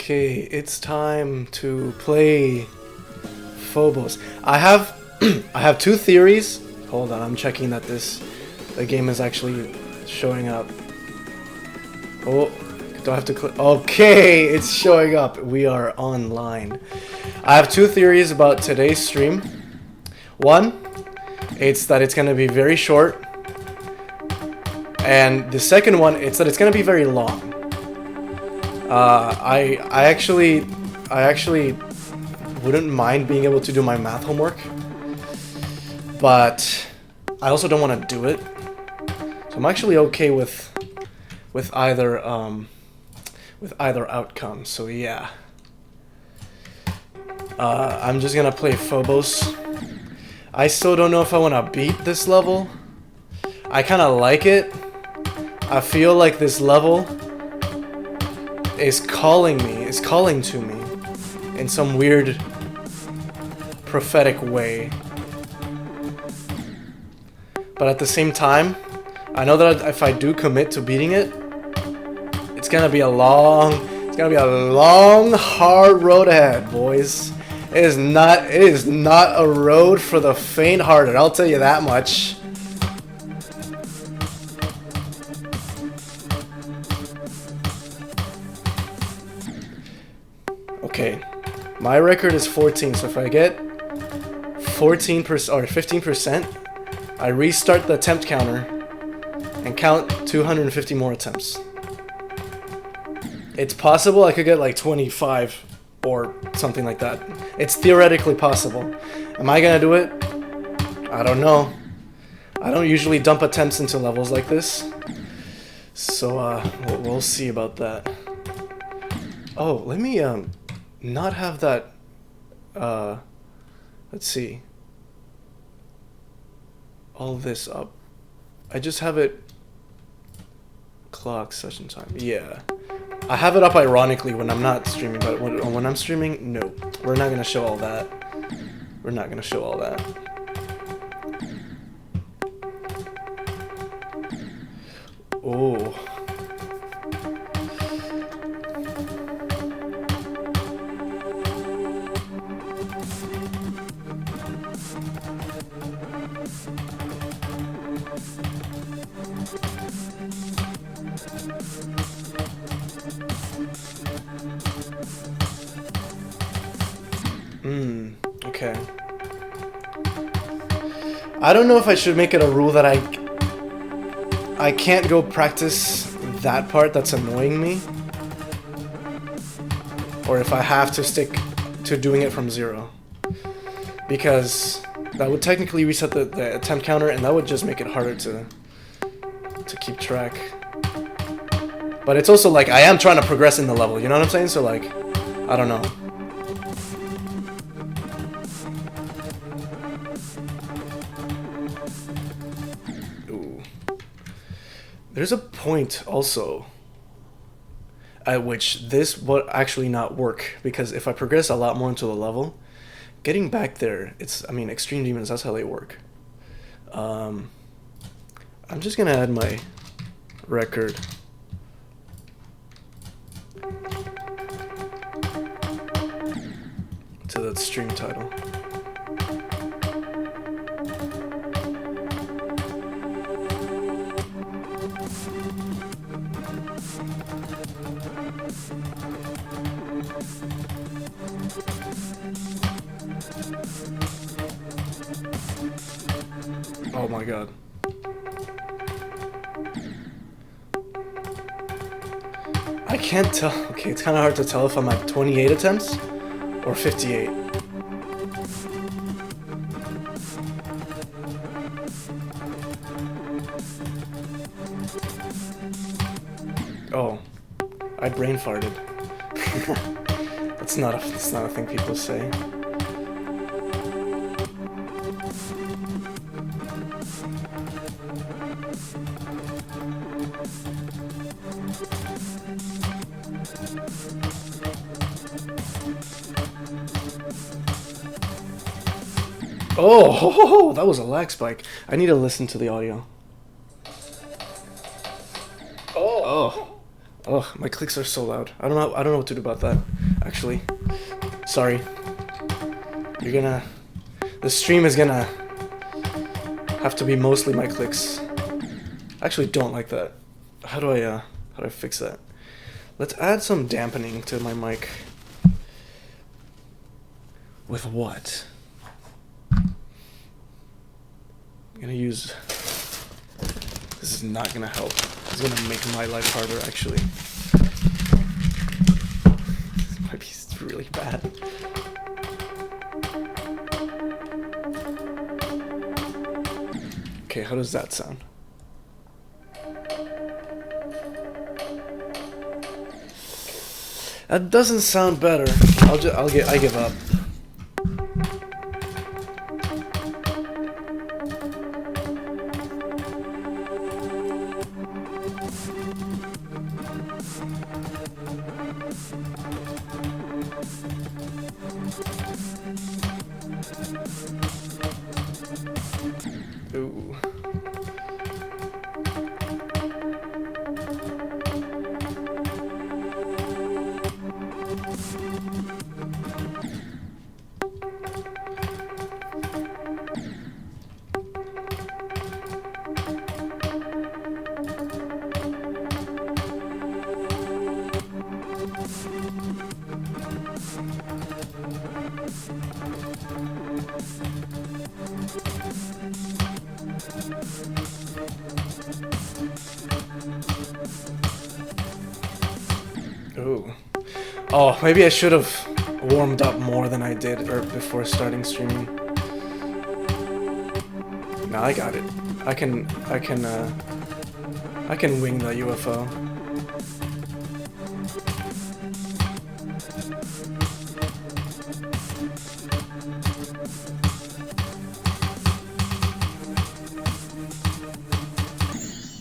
Okay, it's time to play Phobos. I have I have two theories. Hold on, I'm checking that the game is actually showing up. Oh, do I have to click? Okay, it's showing up. We are online. I have two theories about today's stream. One, it's that it's gonna be very short, and the second one, it's that it's gonna be very long. I actually wouldn't mind being able to do my math homework, but I also don't want to do it. So I'm actually okay with either outcome. So yeah, I'm just gonna play Phobos. I still don't know if I want to beat this level. I kind of like it. I feel like this level is calling to me in some weird prophetic way. But at the same time, I know that if I do commit to beating it, it's gonna be a long, hard road ahead, boys. It is not a road for the faint-hearted, I'll tell you that much. Okay, my record is 14, so if I get 14% or 15%, I restart the attempt counter and count 250 more attempts. It's possible I could get like 25 or something like that. It's theoretically possible. Am I gonna do it? I don't know. I don't usually dump attempts into levels like this, so we'll see about that. Oh, let me not have that, let's see, all this up. I just have it clock session time. Yeah, I have it up ironically when I'm not streaming, but when I'm streaming, no, we're not gonna show all that. We're not gonna show all that. Oh. Okay. I don't know if I should make it a rule that I can't go practice that part that's annoying me, or if I have to stick to doing it from zero, because that would technically reset the attempt counter, and that would just make it harder to keep track. But it's also like I am trying to progress in the level, you know what I'm saying? So like, I don't know. There's a point also at which this would actually not work, because if I progress a lot more into the level, getting back there, Extreme Demons, that's how they work. I'm just gonna add my record to the stream title. Oh my god. I can't tell. Okay, it's kind of hard to tell if I'm at 28 attempts or 58. Oh, I brain farted. That's not a thing people say. Oh, that was a lag spike. I need to listen to the audio. Oh. Oh, my clicks are so loud. I don't know what to do about that. Actually, sorry. The stream is gonna have to be mostly my clicks. I actually don't like that. How do I fix that? Let's add some dampening to my mic. With what? I'm gonna use... This is not gonna help. It's gonna make my life harder, actually. This might be really bad. Okay, how does that sound? That doesn't sound better. I give up. Ooh. Ooh. Oh, maybe I should have warmed up more than I did before starting streaming. No, I got it. I can wing the UFO.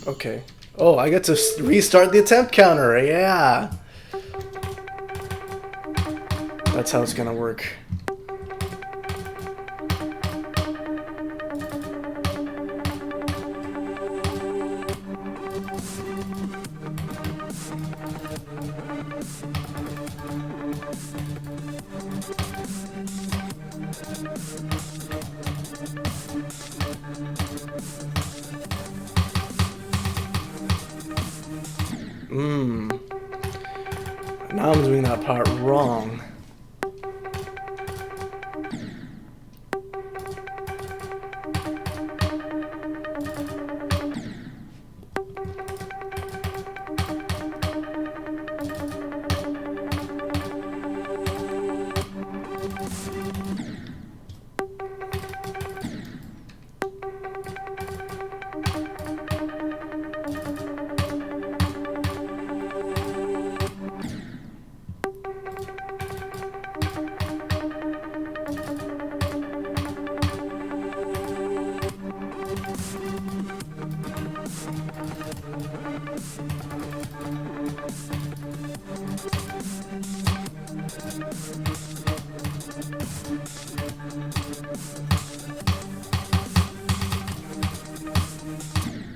Okay. Oh, I get to restart the attempt counter. Yeah. That's how it's gonna work. Now I'm doing that part wrong.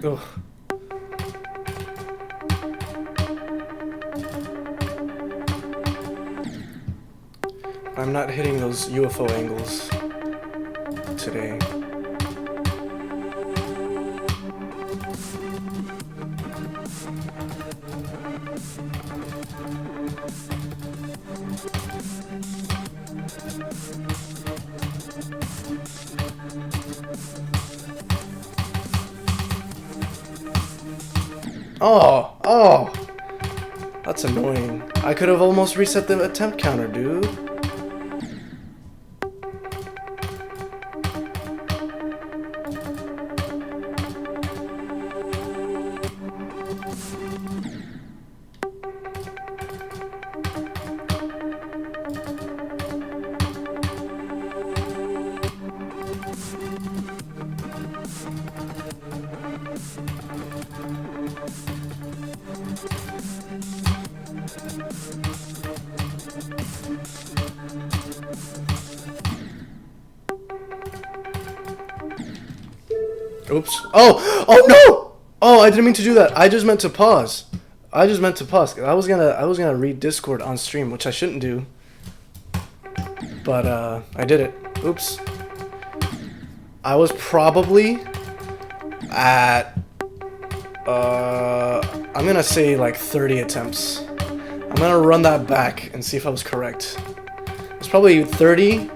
Ugh. I'm not hitting those UFO angles today. Oh! That's annoying. I could have almost reset the attempt counter, dude. Oops. Oh! Oh no! Oh, I didn't mean to do that. I just meant to pause. I just meant to pause. I was gonna read Discord on stream, which I shouldn't do. But I did it. Oops. I was probably at I'm gonna say like 30 attempts. I'm gonna run that back and see if I was correct. It's probably 30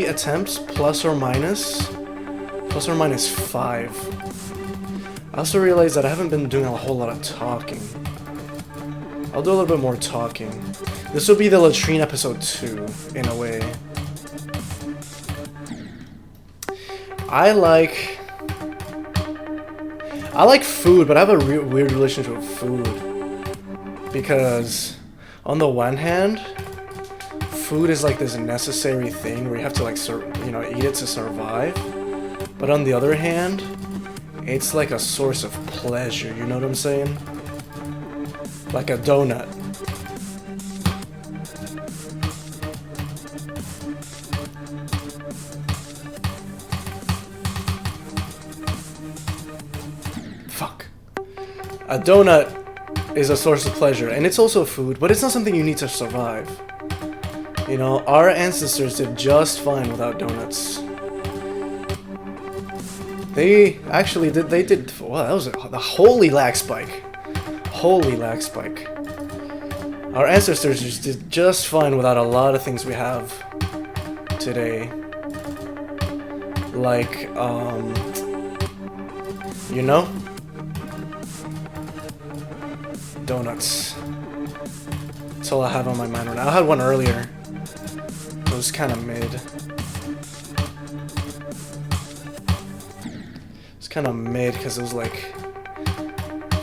attempts plus or minus 5. I also realized that I haven't been doing a whole lot of talking. I'll do a little bit more talking. This will be the latrine episode 2, in a way. I like food, but I have a weird relationship with food. Because, on the one hand, food is like this necessary thing where you have to like, eat it to survive. But on the other hand, it's like a source of pleasure, you know what I'm saying? Like a donut. Fuck. A donut is a source of pleasure, and it's also food, but it's not something you need to survive. You know, our ancestors did just fine without donuts. They actually did, wow, that was the holy lag spike. Holy lag spike. Our ancestors just did just fine without a lot of things we have today. Like, you know? Donuts. That's all I have on my mind right now. I had one earlier. It was kind of mid. Kind of mid because it was like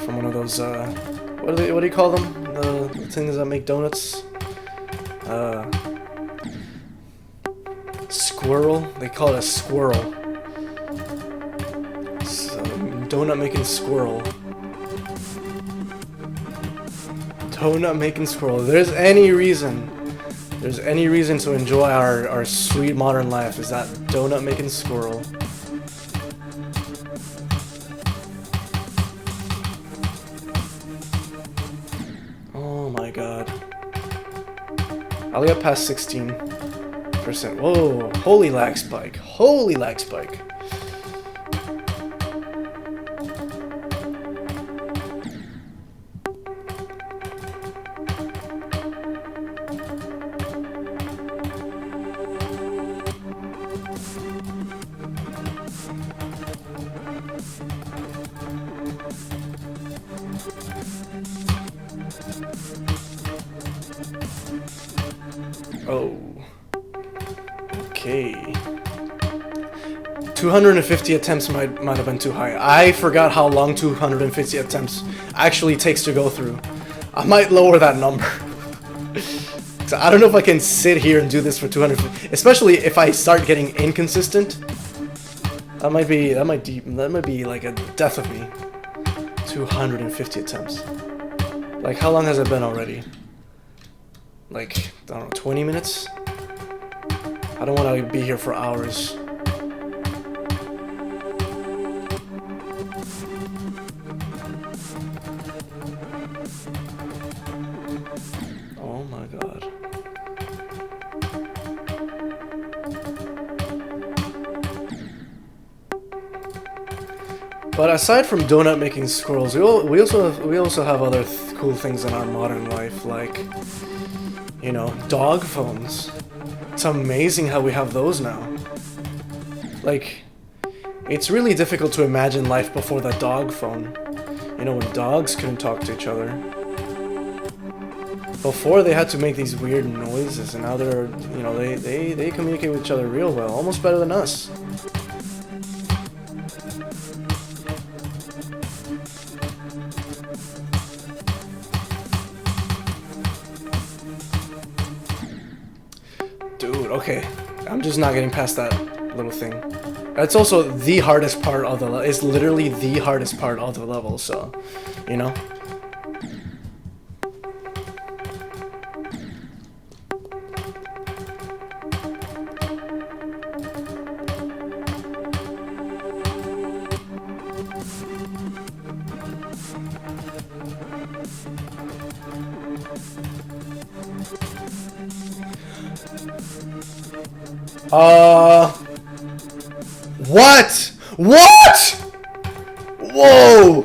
from one of those what do you call them, the things that make donuts, squirrel, they call it a squirrel. It's a donut making squirrel. Donut making squirrel. If there's any reason to enjoy our sweet modern life, is that donut making squirrel. I'll get past 16%. Whoa, holy lag spike. Holy lag spike. Oh. Okay. 250 attempts might have been too high. I forgot how long 250 attempts actually takes to go through. I might lower that number. So I don't know if I can sit here and do this for 250, especially if I start getting inconsistent. That might be like a death of me. 250 attempts. Like, how long has it been already? Like, I don't know, 20 minutes? I don't want to be here for hours. Oh my god. But aside from donut making squirrels, we also have other cool things in our modern life, like, you know, dog phones. It's amazing how we have those now. Like, it's really difficult to imagine life before the dog phone. You know, when dogs couldn't talk to each other. Before, they had to make these weird noises, and now they're, you know, they communicate with each other real well, almost better than us. Dude, okay. I'm just not getting past that little thing. That's also the hardest part of the level. It's literally the hardest part of the level, so, you know. What? What? Whoa!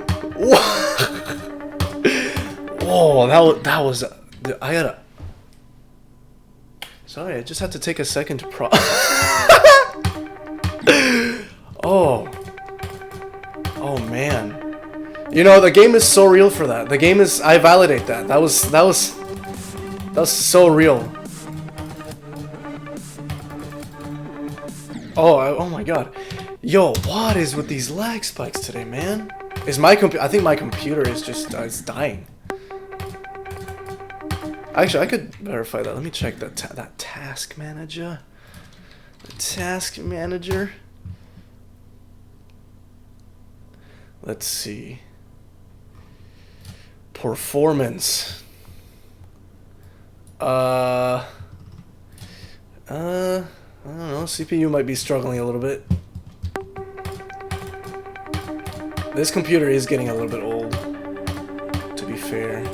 Whoa! That was. I gotta. Sorry, I just had to take a second to Oh. Oh man. You know, the game is so real for that. The game is. I validate that. That was so real. Oh my god. Yo, what is with these lag spikes today, man? Is my I think my computer is just it's dying. Actually, I could verify that. Let me check that task manager. The task manager. Let's see. Performance. I don't know. CPU might be struggling a little bit. This computer is getting a little bit old, to be fair.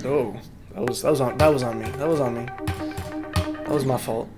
Oh, that was on me. That was on me. That was my fault.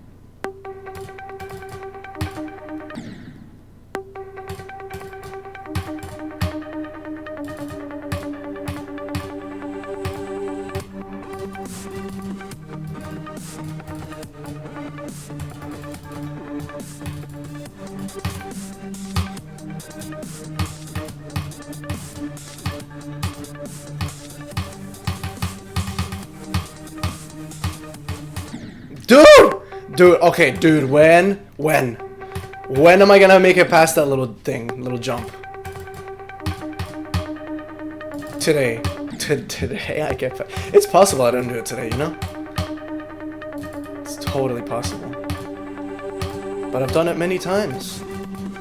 Dude, okay, dude, when am I gonna make it past that little jump? Today, I get. It's possible I don't do it today, you know? It's totally possible. But I've done it many times.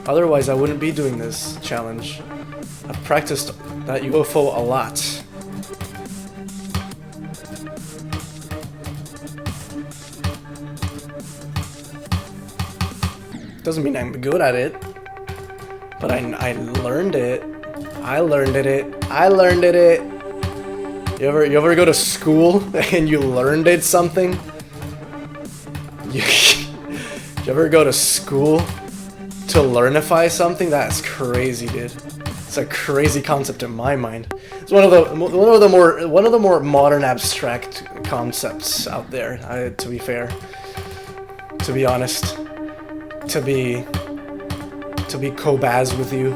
Otherwise, I wouldn't be doing this challenge. I've practiced that UFO a lot. Doesn't mean I'm good at it, but I learned it. I learned it. You ever go to school and you learned it something? You ever go to school to learnify something? That's crazy, dude. It's a crazy concept in my mind. It's one of the more modern abstract concepts out there. To be fair, to be honest. To be Kobaz with you.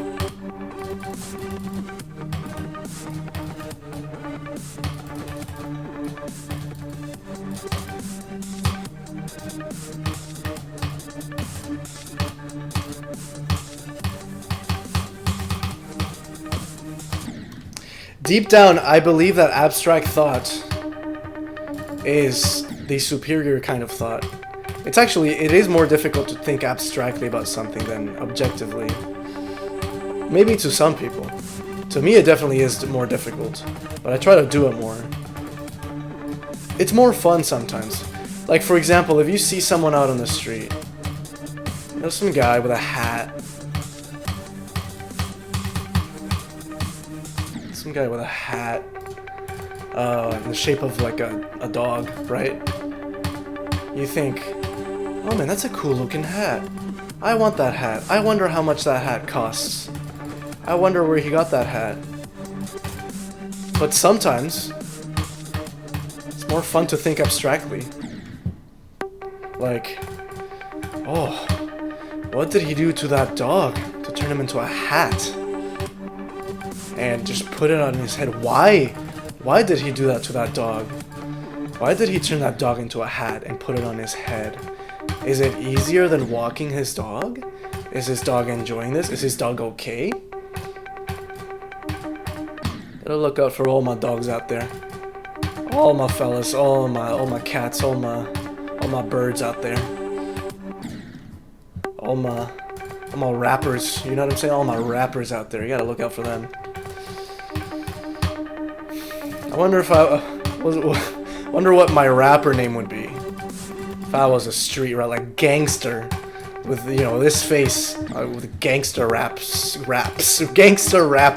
Deep down, I believe that abstract thought is the superior kind of thought. It is more difficult to think abstractly about something than objectively. Maybe to some people. To me, it definitely is more difficult, but I try to do it more. It's more fun sometimes. Like, for example, if you see someone out on the street, you know, some guy with a hat. Some guy with a hat in the shape of like a dog, right? You think, oh man, that's a cool looking hat. I want that hat. I wonder how much that hat costs. I wonder where he got that hat. But sometimes, it's more fun to think abstractly. Like, oh, what did he do to that dog to turn him into a hat? And just put it on his head. Why? Why did he do that to that dog? Why did he turn that dog into a hat and put it on his head? Is it easier than walking his dog? Is his dog enjoying this? Is his dog okay? Gotta look out for all my dogs out there. All my fellas, all my cats, all my birds out there. All my rappers, you know what I'm saying? All my rappers out there. You gotta look out for them. I wonder if wonder what my rapper name would be. If I was a street rat, like with this face with gangster raps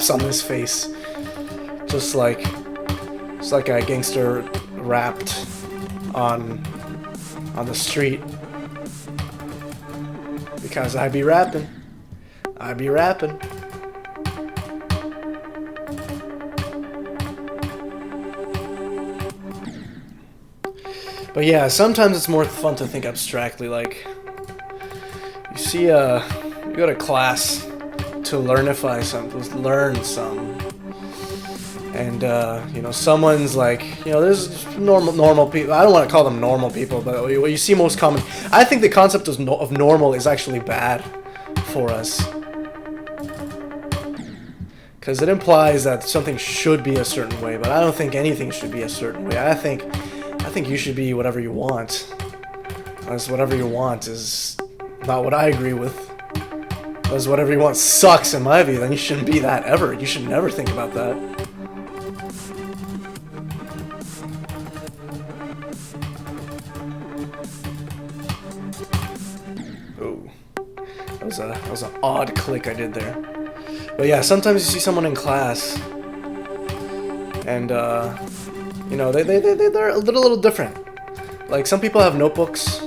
on this face, just like a gangster rapped on the street, because I be rapping. But yeah, sometimes it's more fun to think abstractly. Like, you see, you go to class to learn some, and someone's like, there's normal people. I don't want to call them normal people, but what you see most common. I think the concept of normal is actually bad for us, because it implies that something should be a certain way, but I don't think anything should be a certain way. I think you should be whatever you want. Unless whatever you want is not what I agree with. Unless whatever you want sucks in my view, then you shouldn't be that ever. You should never think about that. Oh, that was an odd click I did there. But yeah, sometimes you see someone in class, and they're a little different. Like, some people have notebooks,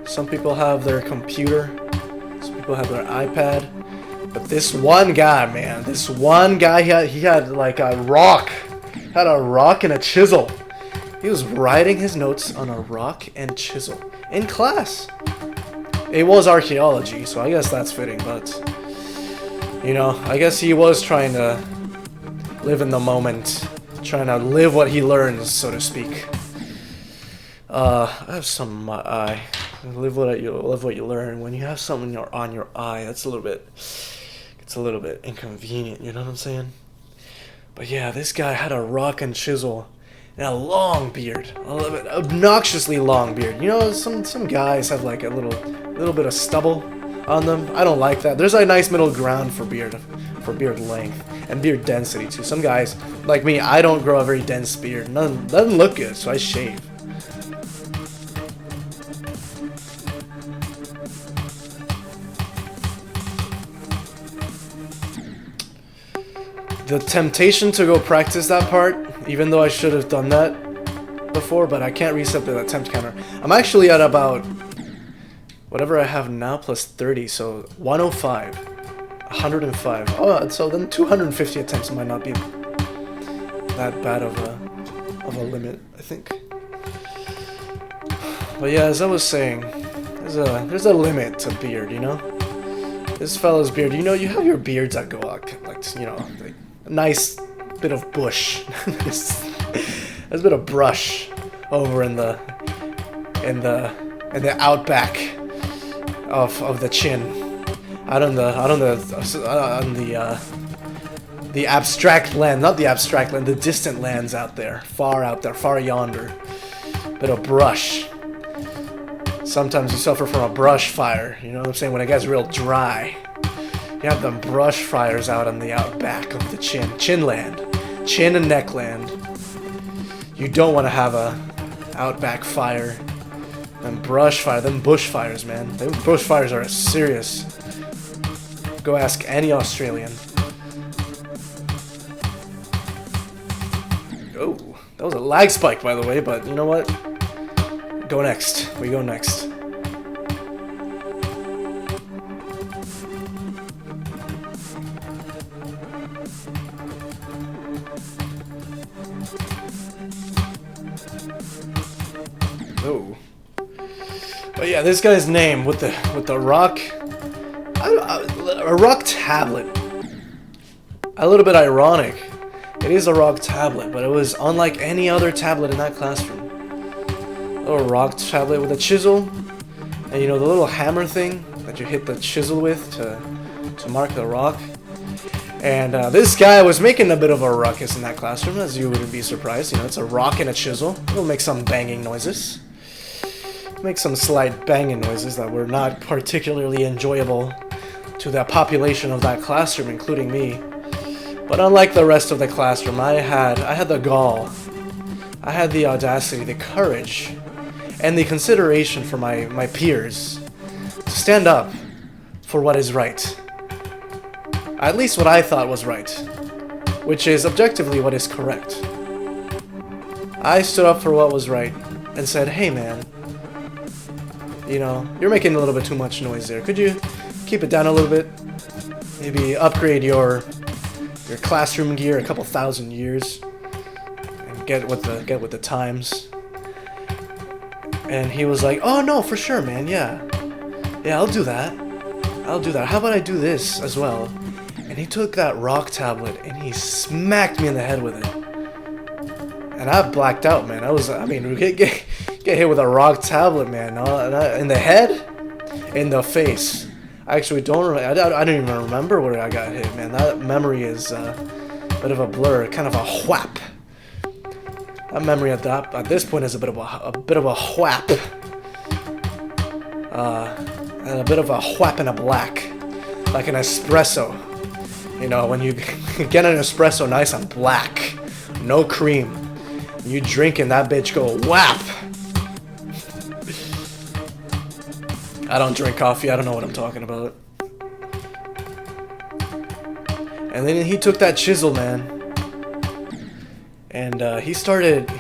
some people have their computer, some people have their iPad. But this one guy, man, he had like a rock and a chisel. He was writing his notes on a rock and chisel in class. It was archaeology, so I guess that's fitting, but I guess he was trying to live in the moment, trying to live what he learns, so to speak. I have something in my eye. Live what you learn. When you have something on your eye, it's a little bit inconvenient. You know what I'm saying? But yeah, this guy had a rock and chisel and a long beard, a little bit obnoxiously long beard. Some guys have like a little bit of stubble on them. I don't like that. There's a nice middle ground for beard length and beard density too. Some guys like me, I don't grow a very dense beard. None doesn't look good, so I shave. The temptation to go practice that part, even though I should have done that before, but I can't reset the attempt counter. I'm actually at about whatever I have now plus 30, so 105. 105. Oh, so then 250 attempts might not be that bad of a limit, I think. But yeah, as I was saying, there's a limit to beard, This fella's beard, you have your beards that go like a nice bit of bush. There's a bit of brush over in the outback of the chin. Out on the abstract land, not the abstract land, the distant lands out there, far yonder. Bit of brush. Sometimes you suffer from a brush fire, you know what I'm saying? When it gets real dry, you have them brush fires out on the outback of the chin land, chin and neck land. You don't want to have a outback fire. Them bush fires, man. Them bush fires are serious. Go ask any Australian. Oh, that was a lag spike, by the way, but you know what? Go next. We go next. Oh. But yeah, this guy's name with the rock. A rock tablet. A little bit ironic. It is a rock tablet, but it was unlike any other tablet in that classroom. A little rock tablet with a chisel, and the little hammer thing that you hit the chisel with to mark the rock. And this guy was making a bit of a ruckus in that classroom, as you wouldn't be surprised. It's a rock and a chisel. It'll make some banging noises. Make some slight banging noises that were not particularly enjoyable to the population of that classroom, including me. But unlike the rest of the classroom, I had the gall, I had the audacity, the courage, and the consideration for my peers to stand up for what is right. At least what I thought was right, which is objectively what is correct. I stood up for what was right and said, hey man, you know, you're making a little bit too much noise there. Could you keep it down a little bit? Maybe upgrade your classroom gear a couple thousand years and get with the times. And he was like, oh no, for sure, man, yeah, I'll do that. How about I do this as well? And he took that rock tablet and he smacked me in the head with it. And I blacked out, man. Get hit with a rock tablet, man. In the head, in the face. I actually don't. I don't even remember where I got hit, man. That memory is a bit of a blur, kind of a whap. That memory at this point is a bit of a whap, and a bit of a whap and a black, like an espresso. You know, when you get an espresso nice and black, no cream, you drink and that bitch go whap. I don't drink coffee, I don't know what I'm talking about. And then he took that chisel, man, and he started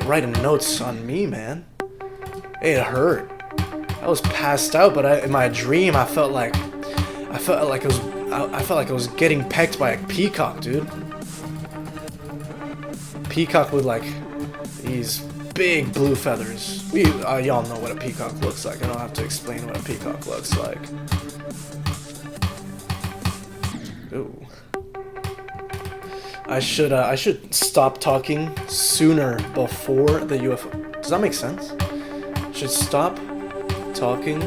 writing notes on me, man. It hurt. I was passed out, but in my dream I felt like I was getting pecked by a peacock, dude. Peacock with like these big blue feathers. Y'all know what a peacock looks like. I don't have to explain what a peacock looks like. Ooh. I should stop talking sooner before the UFO. Does that make sense? Should stop talking.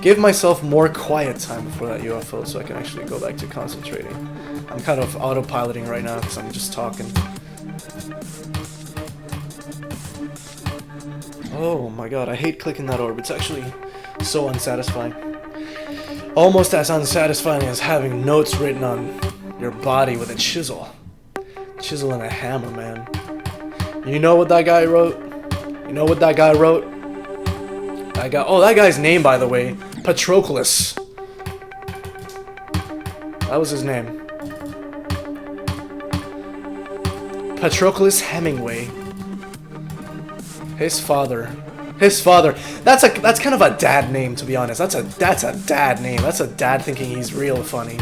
Give myself more quiet time before that UFO so I can actually go back to concentrating. I'm kind of autopiloting right now because I'm just talking. Oh my god, I hate clicking that orb. It's actually so unsatisfying. Almost as unsatisfying as having notes written on your body with a chisel. Chisel and a hammer, man. You know what that guy wrote? That guy's name, by the way, Patroclus. That was his name. Patroclus Hemingway. His father. That's kind of a dad name, to be honest. That's a dad name. That's a dad thinking he's real funny.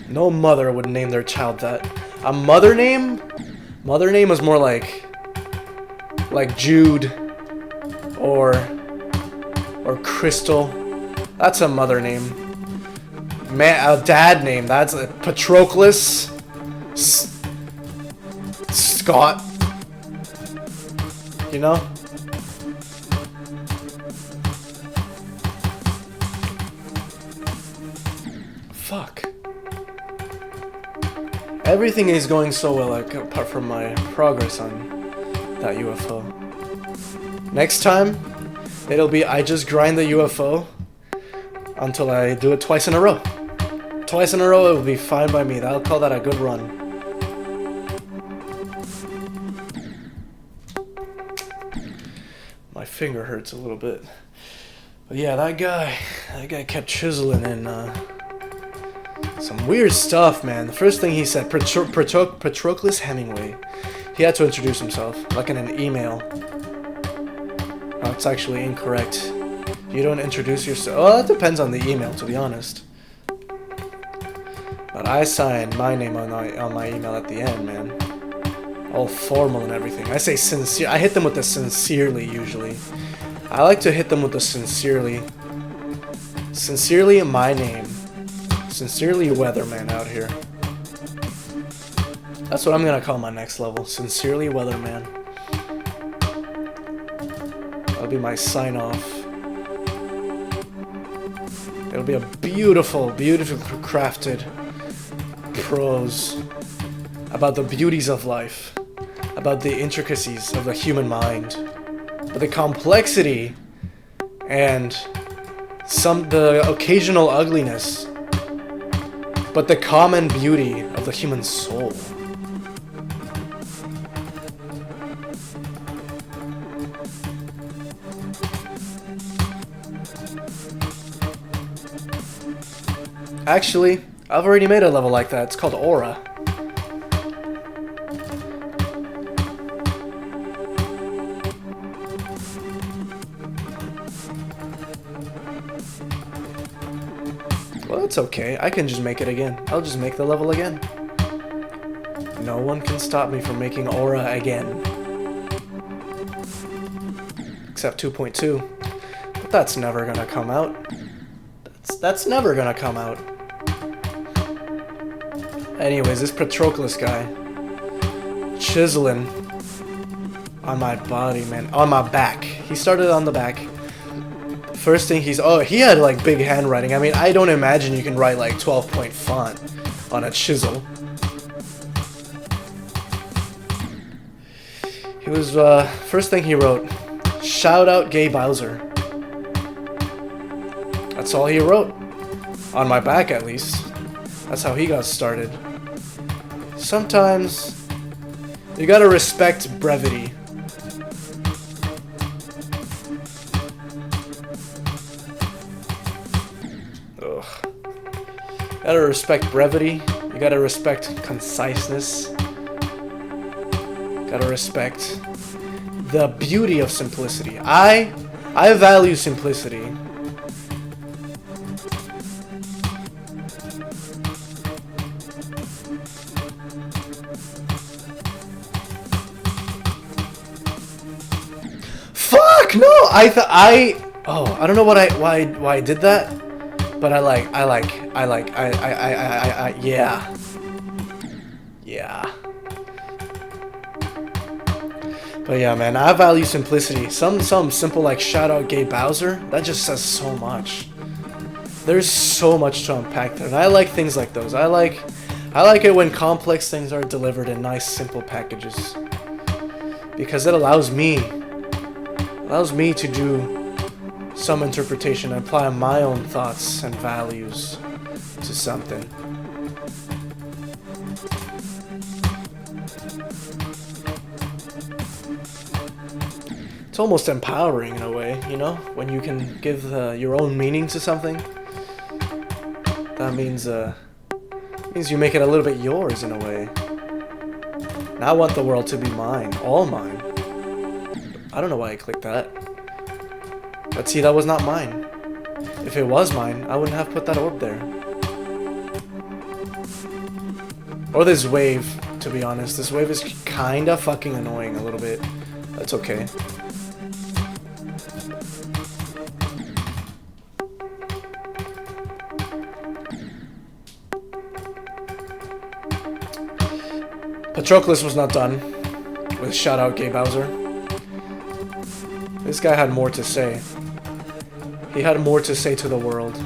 No mother would name their child that. A mother name? Mother name is more like Jude or Crystal. That's a mother name. A dad name. That's a Patroclus Scott. You know? Fuck. Everything is going so well, like, apart from my progress on that UFO. Next time, it'll be I just grind the UFO until I do it twice in a row. Twice in a row, it will be fine by me. I'll call that a good run. My finger hurts a little bit. But yeah, that guy kept chiseling and some weird stuff, man. The first thing he said, Patroclus Hemingway. He had to introduce himself, like in an email. No, it's actually incorrect. You don't introduce yourself. Well, it depends on the email, to be honest. But I signed my name on my email at the end, man. All formal and everything. I say sincere. I hit them with the sincerely, usually. I like to hit them with the sincerely. Sincerely, my name. Sincerely, Weatherman out here. That's what I'm gonna call my next level. Sincerely, Weatherman. That'll be my sign-off. It'll be a beautiful, beautiful crafted prose about the beauties of life, about the intricacies of the human mind, but the complexity and the occasional ugliness, but the common beauty of the human soul. Actually, I've already made a level like that. It's called Aura. Well, it's okay. I can just make it again. I'll just make the level again. No one can stop me from making Aura again. Except 2.2. But that's never gonna come out. That's never gonna come out. Anyways, this Patroclus guy. Chiseling on my body, man. On my back. He started on the back. First thing he had like big handwriting. I mean, I don't imagine you can write like 12-point font on a chisel. He was, first thing he wrote, shout out Gay Bowser. That's all he wrote. On my back, at least. That's how he got started. Sometimes, you gotta respect brevity. Ugh. You gotta respect brevity. You gotta respect conciseness. Gotta respect the beauty of simplicity. I value simplicity. Fuck no! I don't know why I did that, but yeah. But yeah, man, I value simplicity. Some simple like shout out Gay Bowser, that just says so much. There's so much to unpack there, and I like things like those. I like it when complex things are delivered in nice, simple packages, because it allows me to do some interpretation and apply my own thoughts and values to something. It's almost empowering in a way, you know, when you can give your own meaning to something. That means you make it a little bit yours in a way. And I want the world to be mine, all mine. I don't know why I clicked that. But see, that was not mine. If it was mine, I wouldn't have put that orb there. Or this wave, to be honest. This wave is kinda fucking annoying a little bit. That's okay. Patroclus was not done with shout out Gay Bowser. This guy had more to say. He had more to say to the world.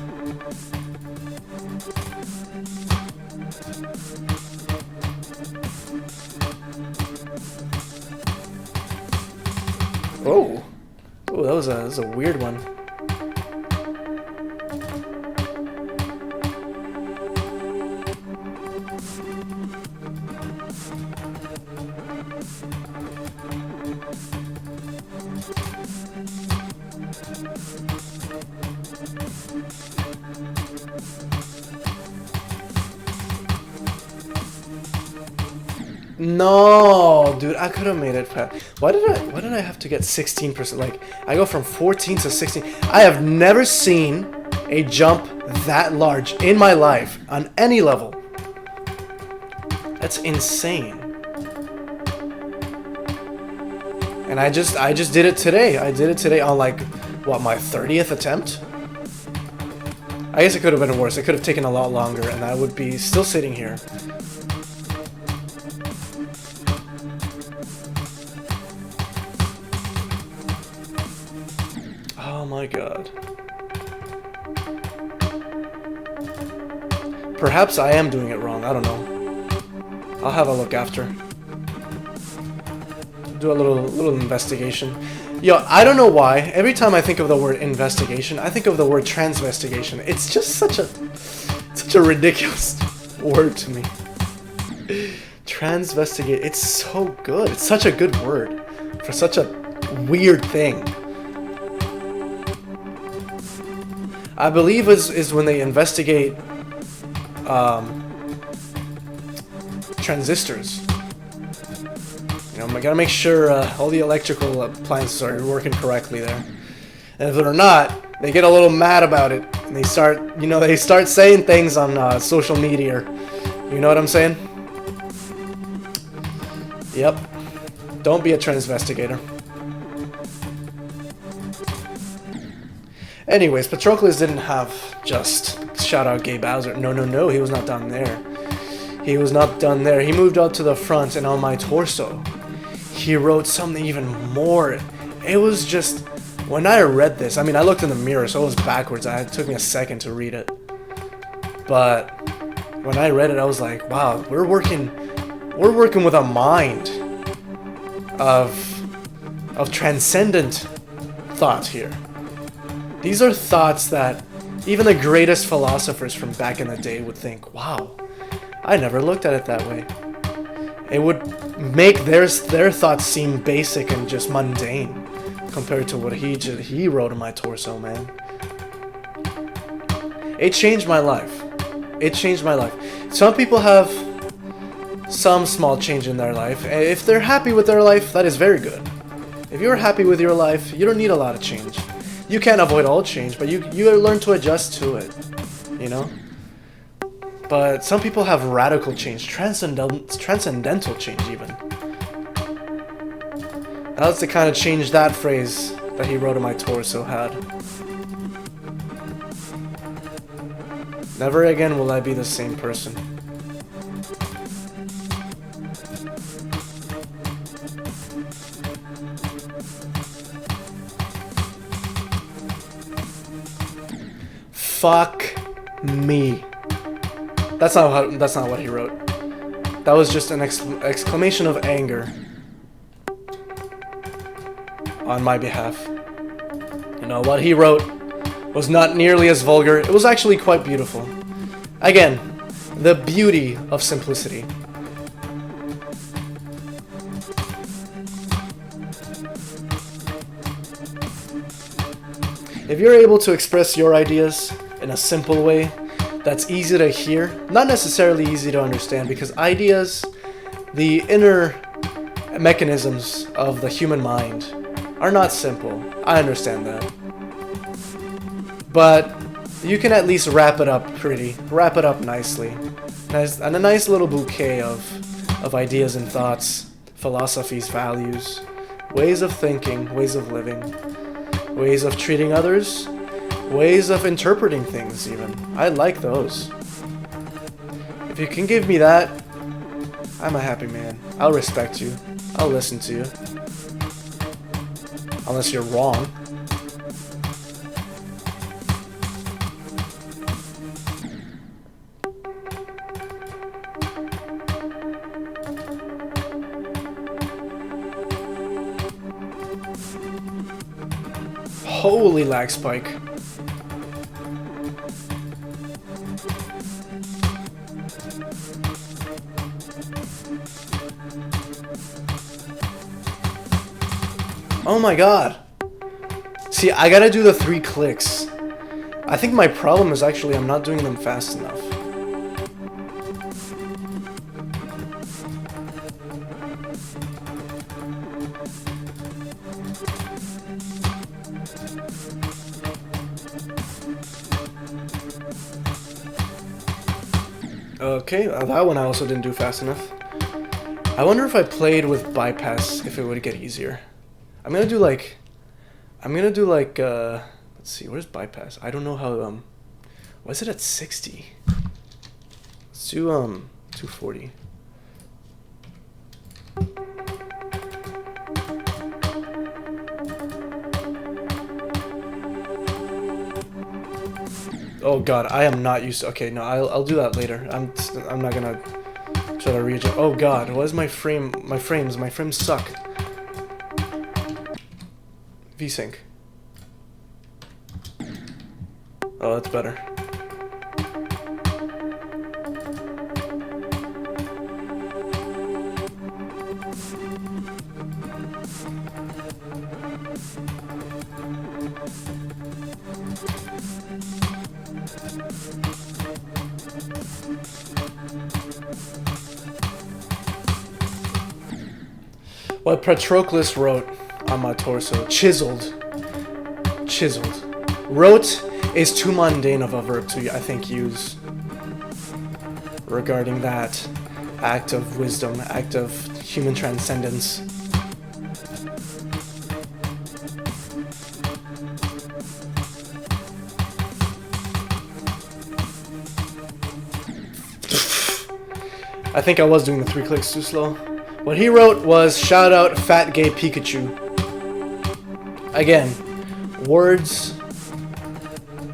Oh, that was a weird one. No, dude, I could have made it fast. Why did I have to get 16%? Like, I go from 14 to 16. I have never seen a jump that large in my life on any level. That's insane. And I just did it today. I did it today on like, what, my 30th attempt? I guess it could have been worse. It could have taken a lot longer and I would be still sitting here. Oh my god. Perhaps I am doing it wrong, I don't know. I'll have a look after. Do a little investigation. Yo, I don't know why. Every time I think of the word investigation, I think of the word transvestigation. It's just such a ridiculous word to me. Transvestigate. It's so good. It's such a good word for such a weird thing. I believe is when they investigate transistors. You know, I gotta make sure all the electrical appliances are working correctly there. And if they're not, they get a little mad about it, and they start saying things on social media. You know what I'm saying? Yep. Don't be a transvestigator. Anyways, Patroclus didn't have just shout out Gay Bowser. No, he was not done there. He was not done there. He moved up to the front, and on my torso, he wrote something even more. It was just, when I read this, I mean, I looked in the mirror, so it was backwards. It took me a second to read it. But when I read it, I was like, wow, we're working with a mind of transcendent thought here. These are thoughts that even the greatest philosophers from back in the day would think, wow, I never looked at it that way. It would make their thoughts seem basic and just mundane compared to what he wrote in my torso, man. It changed my life. It changed my life. Some people have some small change in their life. If they're happy with their life, that is very good. If you're happy with your life, you don't need a lot of change. You can't avoid all change, but you learn to adjust to it, you know? But some people have radical change, transcendental change even. And that's the kind of change that phrase that he wrote in my torso had. Never again will I be the same person. Fuck me. That's not what he wrote. That was just an exclamation of anger on my behalf. You know, what he wrote was not nearly as vulgar. It was actually quite beautiful. Again, the beauty of simplicity. If you're able to express your ideas in a simple way that's easy to hear, not necessarily easy to understand, because ideas, the inner mechanisms of the human mind, are not simple. I understand that. But you can at least wrap it up nicely. And a nice little bouquet of ideas and thoughts, philosophies, values, ways of thinking, ways of living, ways of treating others, ways of interpreting things even. I like those. If you can give me that, I'm a happy man. I'll respect you. I'll listen to you. Unless you're wrong. Holy lag spike. Oh my god. See, I gotta do the 3 clicks. I think my problem is actually I'm not doing them fast enough. Okay, that one I also didn't do fast enough. I wonder if I played with bypass, if it would get easier. I'm gonna do like, let's see, where's bypass? I don't know how, why is it at 60? Let's do, 240. Oh god, I am not used to, okay, no, I'll do that later. I'm not gonna try to readjust. Oh god, what is my frame, my frames suck. VSync. Oh, that's better. What Patroclus wrote on my torso. Chiseled. Wrote is too mundane of a verb to, I think, use regarding that act of wisdom, act of human transcendence. I think I was doing the 3 clicks too slow. What he wrote was, shout out fat gay Pikachu. Again, words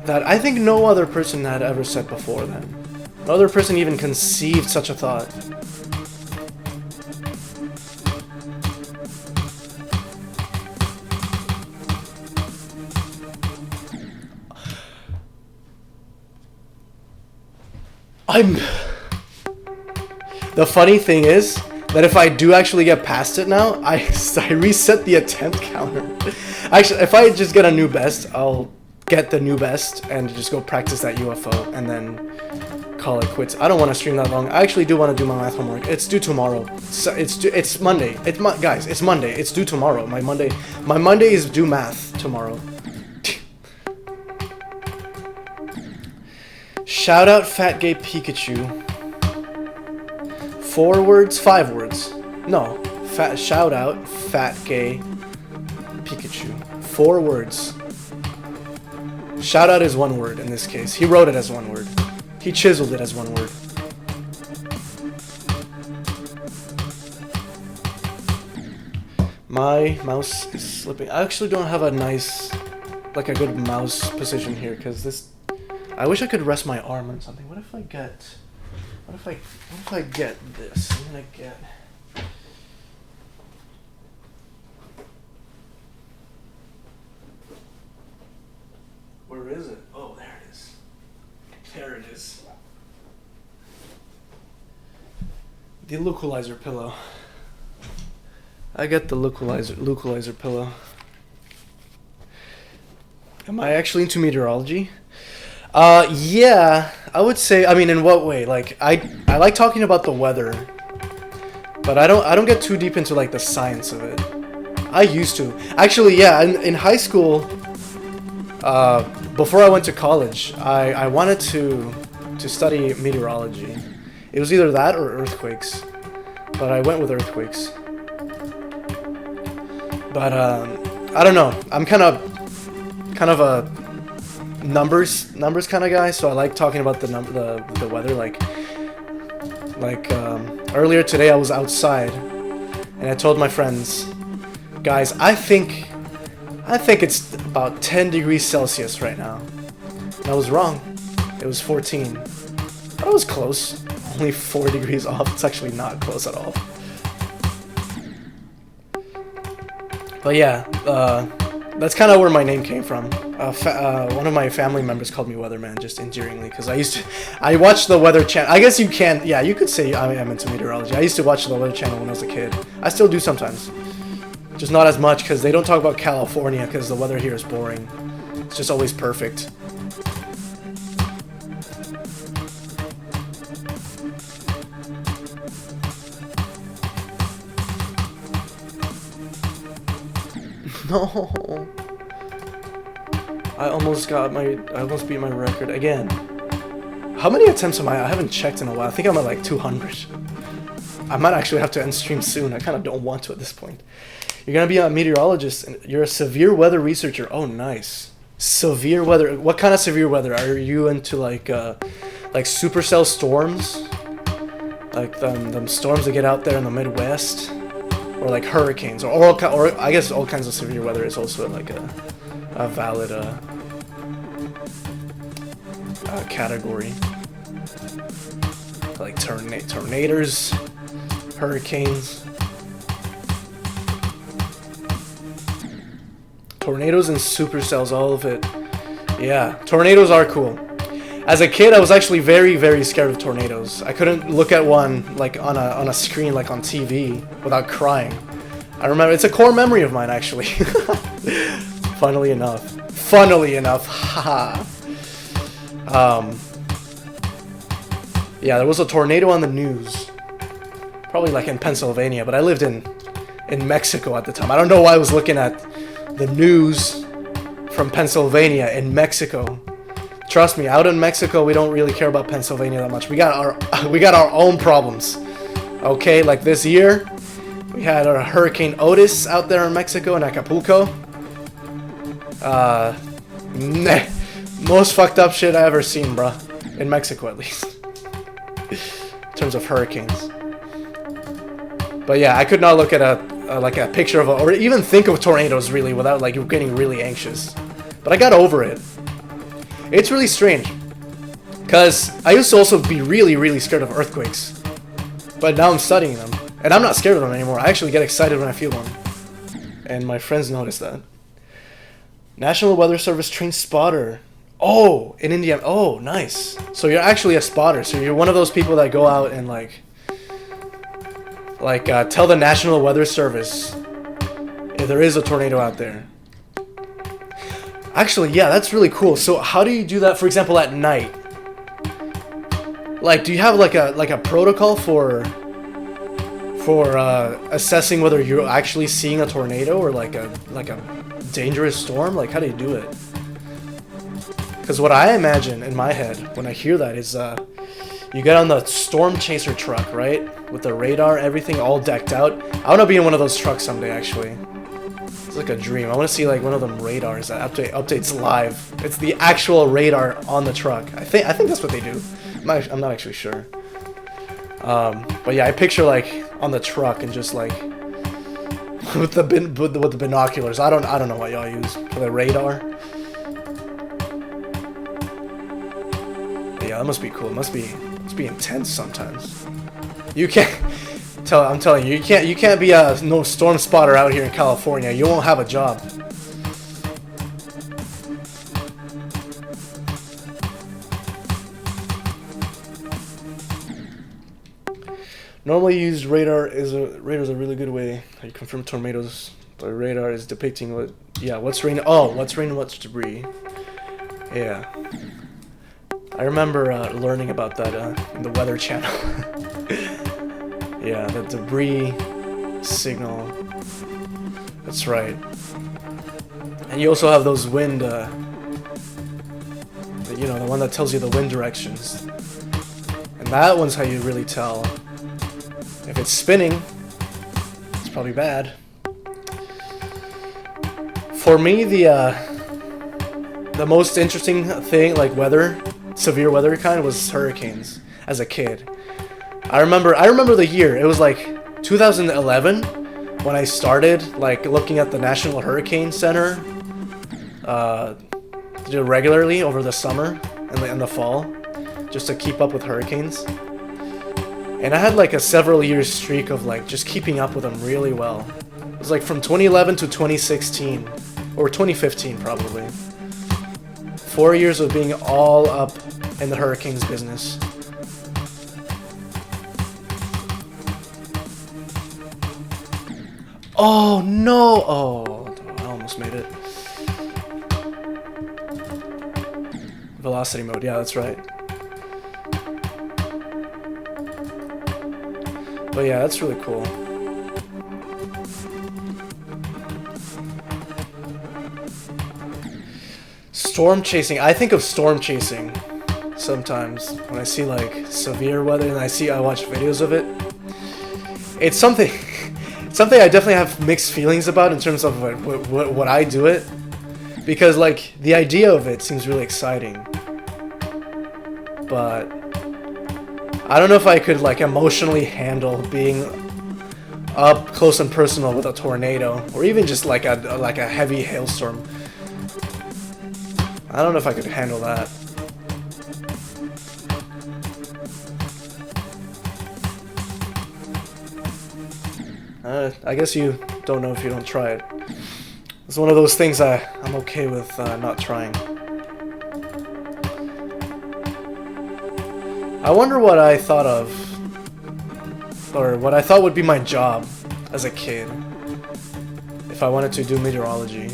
that I think no other person had ever said before then. No other person even conceived such a thought. The funny thing is that if I do actually get past it now, I reset the attempt counter. Actually, if I just get a new best, I'll get the new best and just go practice that UFO and then call it quits. I don't want to stream that long. I actually do want to do my math homework. It's due tomorrow. So it's Monday. Guys, it's Monday. It's due tomorrow. My Monday is due math tomorrow. Shout out fat gay Pikachu. 4 words, 5 words. No, shout out fat gay Pikachu. 4 words. Shout out is 1 word in this case. He wrote it as 1 word. He chiseled it as 1 word. My mouse is slipping. I actually don't have a nice, like a good mouse position here because this. I wish I could rest my arm on something. What if I get this? I'm gonna get. Where is it? Oh, there it is. There it is. The localizer pillow. I got the localizer pillow. Am I actually into meteorology? Yeah, I would say. I mean, in what way? Like, I like talking about the weather, but I don't get too deep into like the science of it. I used to. Actually, yeah. In high school, before I went to college, I wanted to study meteorology. It was either that or earthquakes, but I went with earthquakes. But I don't know. I'm kind of a numbers kind of guy, so I like talking about the weather. Like earlier today, I was outside, and I told my friends, guys, I think it's about 10 degrees Celsius right now. And I was wrong. It was 14. That was close. Only 4 degrees off. It's actually not close at all. But yeah, that's kind of where my name came from. One of my family members called me Weatherman, just endearingly, because I watched the Weather Channel. I guess you could say I am into meteorology. I used to watch the Weather Channel when I was a kid. I still do sometimes. Just not as much, because they don't talk about California, because the weather here is boring. It's just always perfect. No. I almost beat my record again. How many attempts am I? I haven't checked in a while. I think I'm at like 200. I might actually have to end stream soon. I kind of don't want to at this point. You're gonna be a meteorologist, and you're a severe weather researcher. Oh, nice. Severe weather. What kind of severe weather? Are you into like supercell storms? Like them storms that get out there in the Midwest? Or like hurricanes, or I guess all kinds of severe weather is also like a valid category. Like tornadoes, hurricanes, tornadoes and supercells, all of it. Yeah, tornadoes are cool. As a kid, I was actually very, very scared of tornadoes. I couldn't look at one like on a screen, like on TV, without crying. I remember, it's a core memory of mine, actually. Funnily enough. Funnily enough. Haha. Yeah, there was a tornado on the news. Probably like in Pennsylvania, but I lived in Mexico at the time. I don't know why I was looking at the news from Pennsylvania in Mexico. Trust me, out in Mexico, we don't really care about Pennsylvania that much. We got our own problems. Okay, like this year, we had our Hurricane Otis out there in Mexico in Acapulco. Most fucked up shit I ever seen, bruh. In Mexico, at least. In terms of hurricanes. But yeah, I could not look at a picture of or even think of tornadoes really without like getting really anxious. But I got over it. It's really strange, because I used to also be really scared of earthquakes, but now I'm studying them, and I'm not scared of them anymore. I actually get excited when I feel one, and my friends notice that. National Weather Service trained spotter. Oh, in India. Oh, nice. So you're actually a spotter. So you're one of those people that go out and like tell the National Weather Service if there is a tornado out there. Actually, yeah, that's really cool. So how do you do that, for example, at night? Like, do you have like a protocol for assessing whether you're actually seeing a tornado or like a dangerous storm? Like, how do you do it? Because what I imagine in my head when I hear that is you get on the storm chaser truck, right? With the radar, everything all decked out. I want to be in one of those trucks someday, actually. It's like a dream. I want to see like one of them radars that updates live. It's the actual radar on the truck. I think that's what they do. I'm not actually sure. But yeah, I picture like on the truck and just like with the binoculars. I don't know what y'all use for the radar. But yeah, that must be cool. It must be intense sometimes. You can't. I'm telling you, you can't be a no storm spotter out here in California. You won't have a job. Normally used radar is a really good way. You confirm tornadoes. The radar is depicting what's rain. Oh, what's rain, what's debris. Yeah, I remember learning about that in the Weather Channel. Yeah, the debris signal. That's right. And you also have those wind, the one that tells you the wind directions. And that one's how you really tell. If it's spinning, it's probably bad. For me, the most interesting thing, like severe weather kind, was hurricanes as a kid. I remember the year. It was like 2011 when I started like looking at the National Hurricane Center regularly over the summer and the fall, just to keep up with hurricanes. And I had like a several years streak of like just keeping up with them really well. It was like from 2011 to 2016 or 2015 probably. 4 years of being all up in the hurricanes business. Oh no! Oh, I almost made it. Velocity mode, yeah, that's right. But yeah, that's really cool. Storm chasing. I think of storm chasing sometimes when I see like severe weather and I watch videos of it. It's something I definitely have mixed feelings about in terms of what I do it, because like the idea of it seems really exciting, but I don't know if I could like emotionally handle being up close and personal with a tornado or even just like a heavy hailstorm. I don't know if I could handle that. I guess you don't know if you don't try it. It's one of those things I'm okay with not trying. I wonder what I thought of, or what I thought would be my job as a kid if I wanted to do meteorology.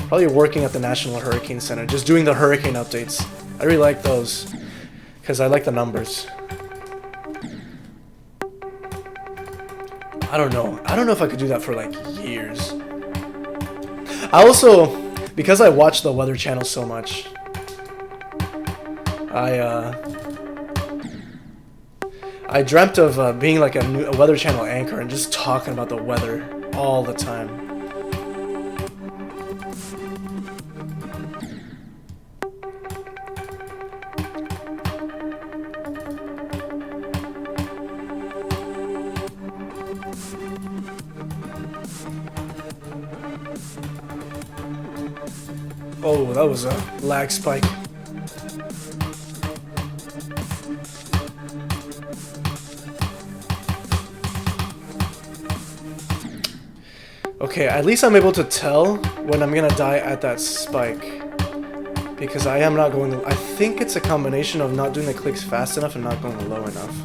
Probably working at the National Hurricane Center, just doing the hurricane updates. I really like those, because I like the numbers. I don't know. I don't know if I could do that for like years. I also, because I watch the Weather Channel so much, I dreamt of being like a Weather Channel anchor and just talking about the weather all the time. Oh, that was a lag spike. Okay, at least I'm able to tell when I'm gonna die at that spike. Because I am not going... I think it's a combination of not doing the clicks fast enough and not going low enough.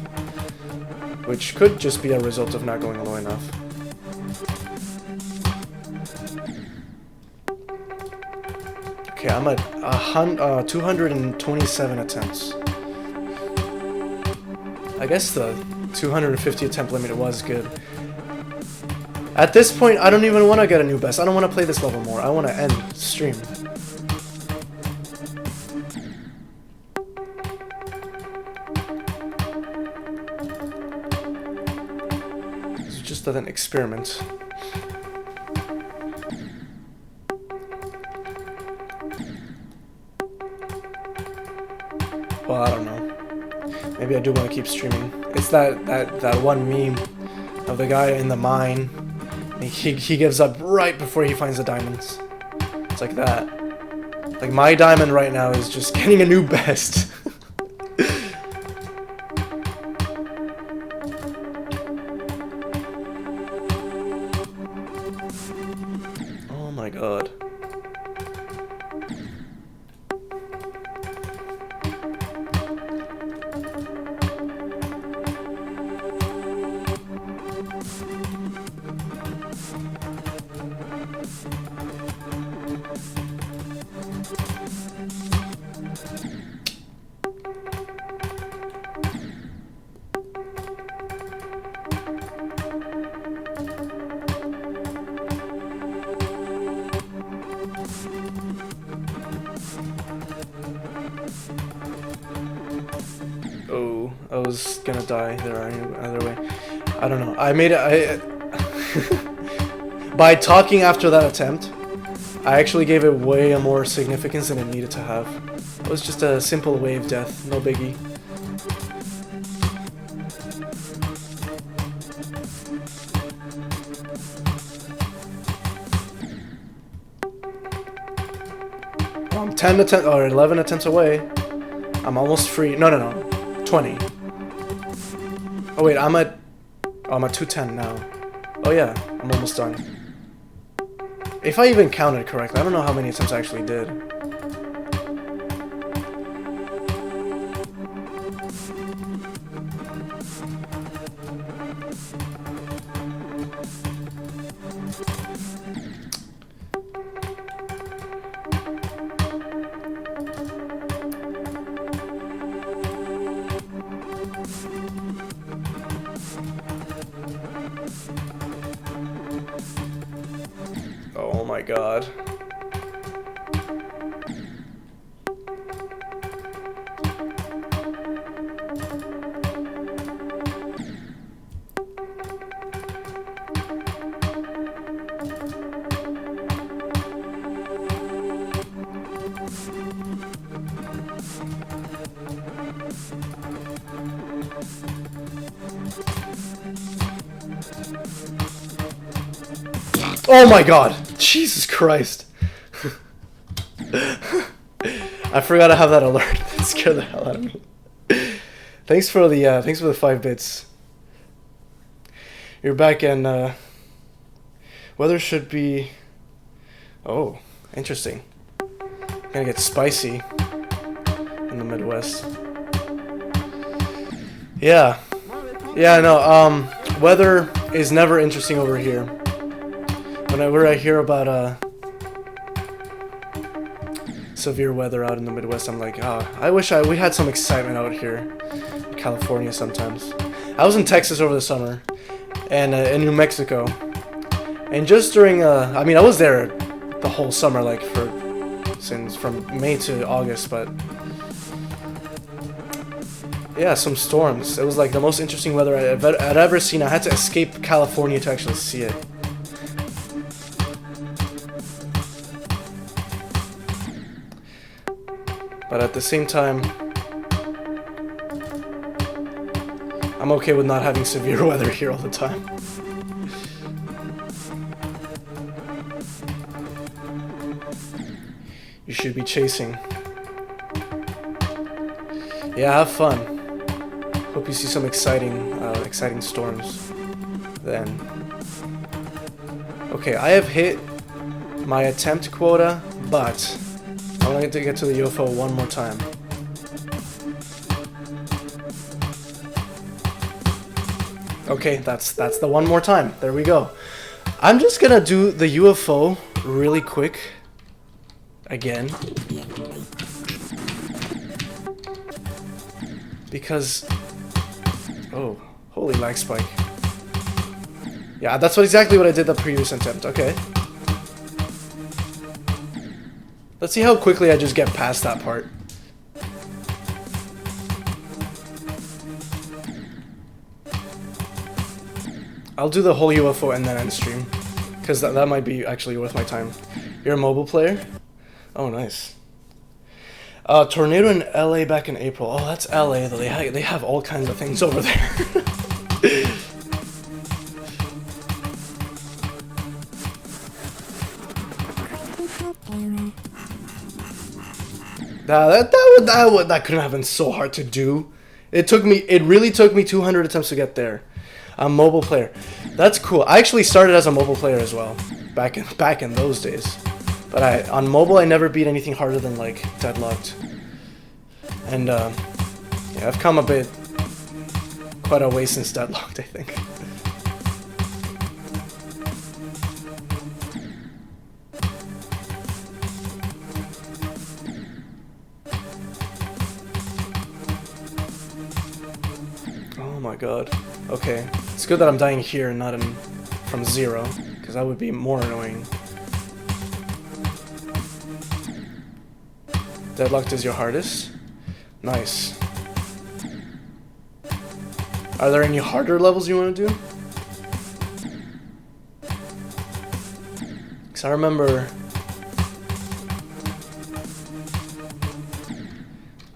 Which could just be a result of not going low enough. Okay, I'm at 227 attempts. I guess the 250 attempt limit was good. At this point, I don't even want to get a new best. I don't want to play this level more. I want to end stream. This is just an experiment. Well, I don't know. Maybe I do want to keep streaming. It's that one meme of the guy in the mine. He gives up right before he finds the diamonds. It's like that. Like my diamond right now is just getting a new best. Oh my god. Oh, I was gonna die there either way. I don't know. I made it. By talking after that attempt, I actually gave it way more significance than it needed to have. It was just a simple wave death, no biggie. I'm 10 attempts or 11 attempts away. I'm almost free. No, 20. Oh wait, I'm at 210 now. Oh yeah, I'm almost done. If I even counted correctly, I don't know how many attempts I actually did. Oh my god. Oh my god! Jesus Christ! I forgot to have that alert. That scared the hell out of me. Thanks for the 5 bits. You're back, and weather should be... Oh, interesting. Gonna get spicy in the Midwest. Yeah. Yeah, no, weather is never interesting over here. Whenever I hear about severe weather out in the Midwest. I'm like, oh, I wish we had some excitement out here in California sometimes. I was in Texas over the summer, and in New Mexico, and just during I mean, I was there the whole summer, like from May to August, but yeah, some storms. It was like the most interesting weather I'd ever seen. I had to escape California to actually see it. But at the same time, I'm okay with not having severe weather here all the time. You should be chasing. Yeah, have fun. Hope you see some exciting storms then. Okay, I have hit my attempt quota, but I want to get to the UFO one more time. Okay, that's the one more time. There we go. I'm just gonna do the UFO really quick again, because oh, holy lag spike. Yeah, that's exactly what I did the previous attempt. Okay. Let's see how quickly I just get past that part. I'll do the whole UFO and then end stream, because that might be actually worth my time. You're a mobile player? Oh, nice. Tornado in LA back in April. Oh, that's LA though. They have all kinds of things over there. That couldn't have been so hard to do. It really took me 200 attempts to get there. I'm a mobile player. That's cool. I actually started as a mobile player as well, back in those days. But on mobile I never beat anything harder than like Deadlocked. And yeah, I've come quite a way since Deadlocked, I think. Oh my god. Okay. It's good that I'm dying here and not from zero, because that would be more annoying. Deadlocked is your hardest? Nice. Are there any harder levels you want to do? Because I remember...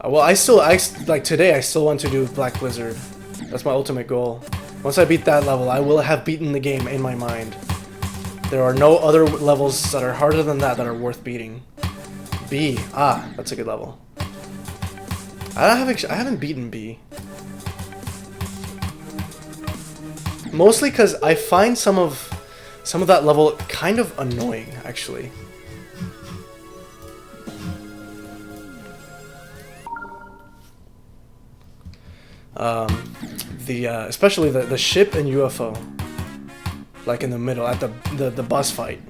well, like today, I still want to do Black Blizzard. That's my ultimate goal. Once I beat that level, I will have beaten the game in my mind. There are no other levels that are harder than that are worth beating. B. Ah, that's a good level. I haven't beaten B. Mostly because I find some of that level kind of annoying, actually. Especially the ship and UFO, like in the middle at the boss fight.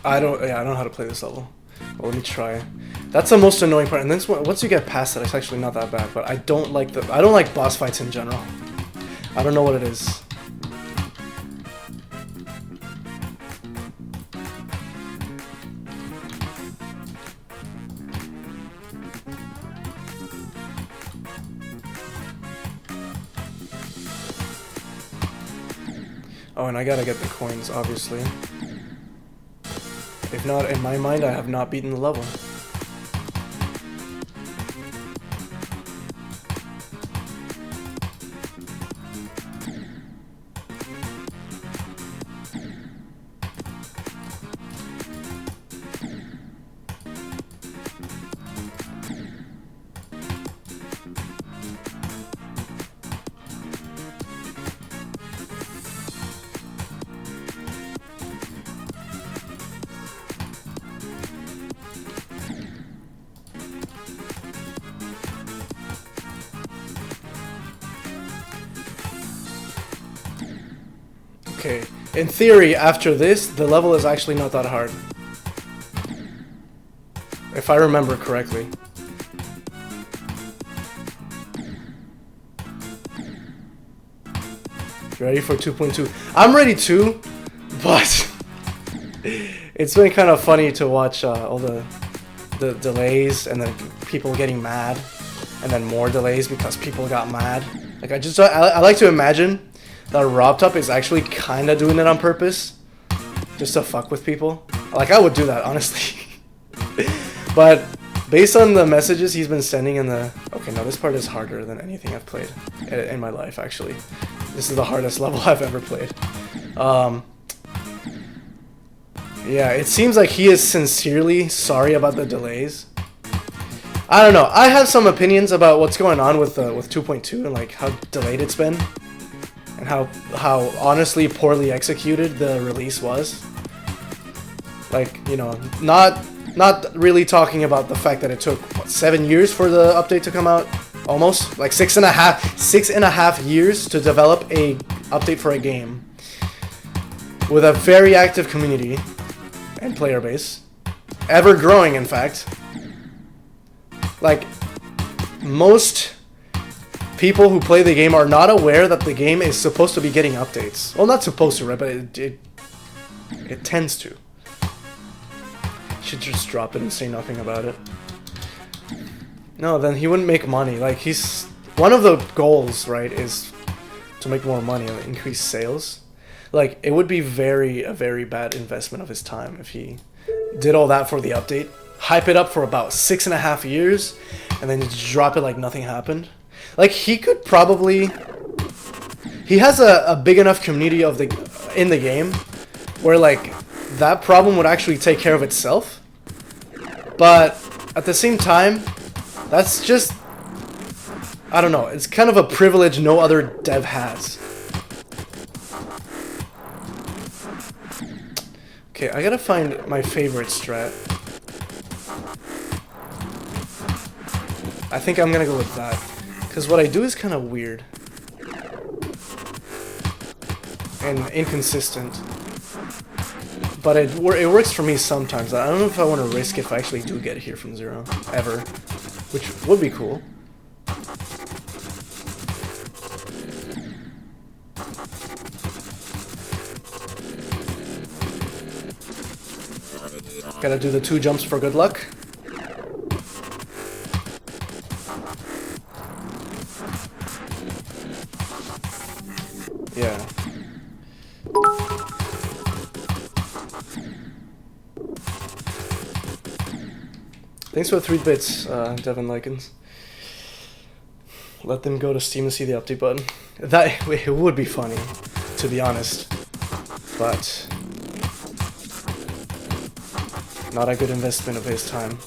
I don't know how to play this level. Well, let me try. That's the most annoying part. And then once you get past it, it's actually not that bad. But I don't like boss fights in general. I don't know what it is. Oh, and I gotta get the coins, obviously. If not, in my mind, I have not beaten the level. Okay, in theory, after this, the level is actually not that hard. If I remember correctly. You ready for 2.2? I'm ready too, but it's been kind of funny to watch all the delays and then people getting mad, and then more delays because people got mad. Like I like to imagine that RobTop is actually kind of doing it on purpose, just to fuck with people. Like I would do that honestly, but based on the messages he's been sending in the... Okay, no, this part is harder than anything I've played in my life, actually. This is the hardest level I've ever played. Yeah, it seems like he is sincerely sorry about the delays. I don't know. I have some opinions about what's going on with 2.2 and like how delayed it's been, and how honestly poorly executed the release was. Like, you know, not really talking about the fact that it took, what, 7 years for the update to come out? Almost? Like 6.5 years to develop a update for a game. With a very active community and player base. Ever growing, in fact. Like, most people who play the game are not aware that the game is supposed to be getting updates. Well, not supposed to, right? But it tends to. Should just drop it and say nothing about it. No, then he wouldn't make money. Like, he's... One of the goals, right, is to make more money and increase sales. Like, it would be a very bad investment of his time if he did all that for the update. Hype it up for about 6.5 years, and then just drop it like nothing happened. Like, he could probably... He has a big enough community in the game where, like, that problem would actually take care of itself. But at the same time, that's just... I don't know. It's kind of a privilege no other dev has. Okay, I gotta find my favorite strat. I think I'm gonna go with that. Because what I do is kind of weird. And inconsistent. But it works for me sometimes. I don't know if I want to risk if I actually do get here from 0. Ever. Which would be cool. Gotta do the 2 jumps for good luck. Yeah. Thanks for the 3 bits, Devin Likens. Let them go to Steam to see the update button. It would be funny, to be honest. But... not a good investment of his time.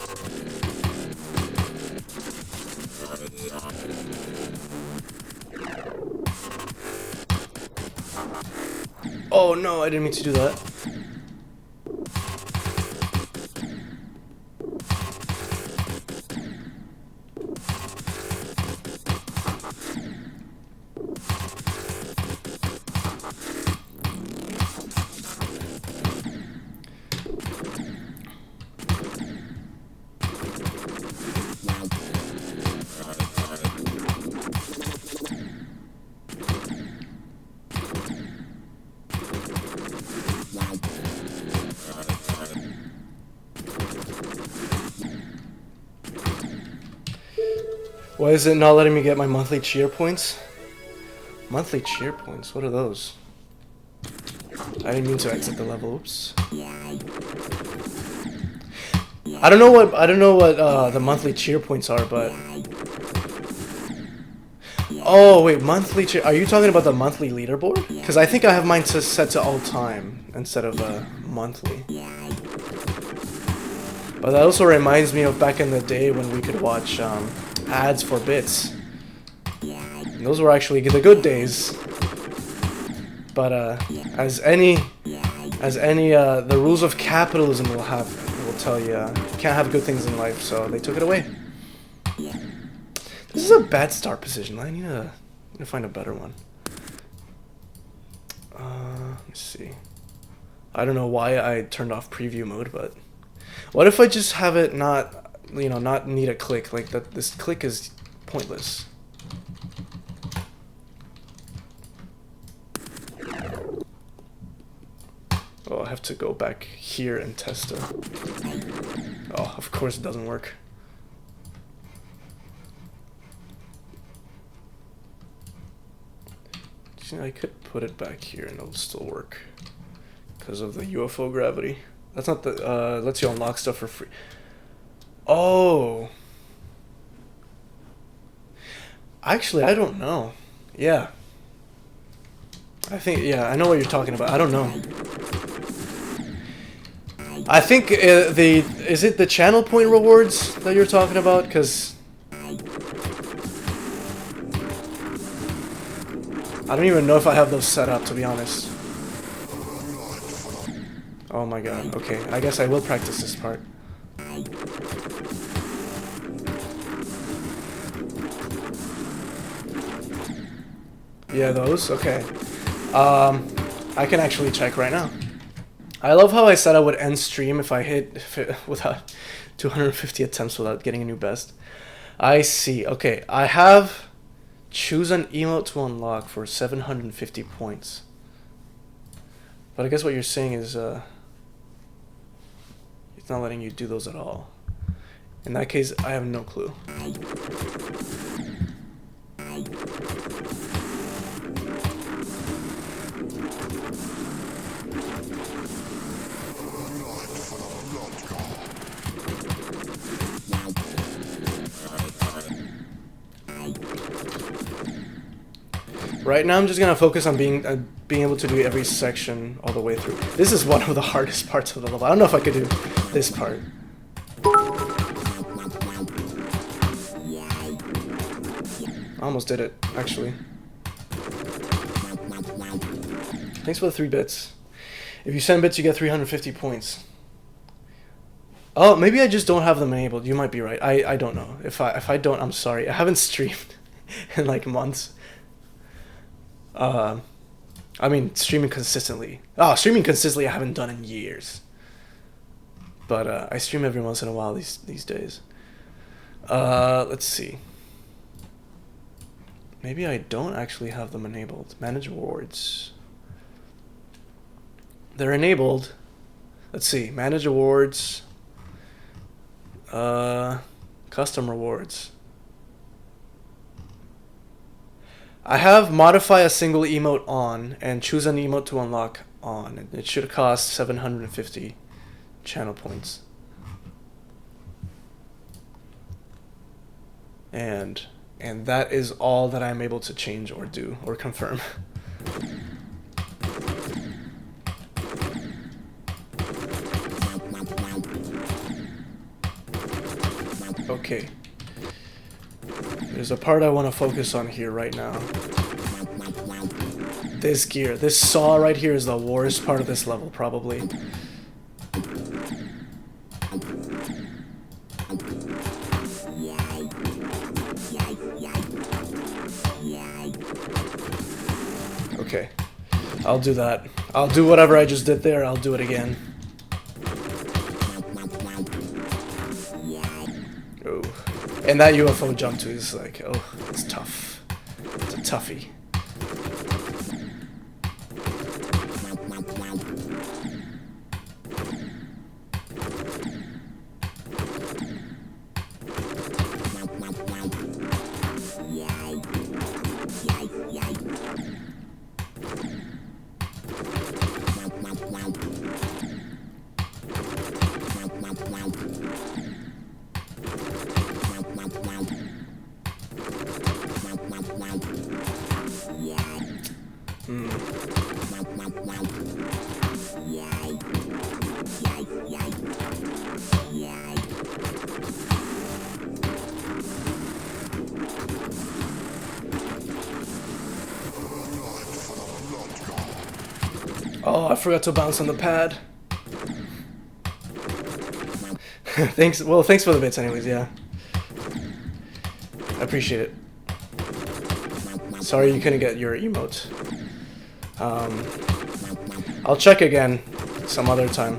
Oh no, I didn't mean to do that. Why is it not letting me get my monthly cheer points? Monthly cheer points? What are those? I didn't mean to exit the level. Oops. I don't know what the monthly cheer points are, but... Oh, wait, monthly cheer... Are you talking about the monthly leaderboard? Because I think I have mine set to all time instead of monthly. But that also reminds me of back in the day when we could watch ads for bits. And those were actually the good days. But as any the rules of capitalism will tell you, you can't have good things in life, so they took it away. This is a bad start position. I need to find a better one. Let's see. I don't know why I turned off preview mode, but what if I just have it not, you know, not need a click? Like that, this click is pointless. Oh, I have to go back here and test it. Oh, of course it doesn't work. I could put it back here and it'll still work because of the UFO gravity. That's not the lets you unlock stuff for free. Oh, actually I don't know. Yeah, I think, yeah, I know what you're talking about. I don't know. I think is it the channel point rewards that you're talking about? Because I don't even know if I have those set up, to be honest. Oh my god, okay. I guess I will practice this part. Yeah, those? Okay. I can actually check right now. I love how I said I would end stream if I hit without 250 attempts without getting a new best. I see. Okay, I have... Choose an emote to unlock for 750 points. But I guess what you're saying is it's not letting you do those at all. In that case, I have no clue. Right now, I'm just gonna focus on being able to do every section all the way through. This is one of the hardest parts of the level. I don't know if I could do this part. I almost did it, actually. Thanks for the 3 bits. If you send bits, you get 350 points. Oh, maybe I just don't have them enabled. You might be right. I don't know. If I don't, I'm sorry. I haven't streamed in like months. I mean, streaming consistently. Oh, streaming consistently I haven't done in years. But I stream every once in a while these days. Let's see. Maybe I don't actually have them enabled. Manage awards. They're enabled. Let's see. Manage awards. Custom rewards. I have modify a single emote on and choose an emote to unlock on. It should cost 750 channel points. And that is all that I'm able to change or do or confirm. Okay. There's a part I want to focus on here right now. This gear. This saw right here is the worst part of this level, probably. Okay. I'll do that. I'll do whatever I just did there. I'll do it again. Oh. And that UFO jump too is like, oh, it's tough. It's a toughie. Oh, I forgot to bounce on the pad. Thanks. Well, thanks for the bits, anyways. Yeah, I appreciate it. Sorry you couldn't get your emote. I'll check again some other time.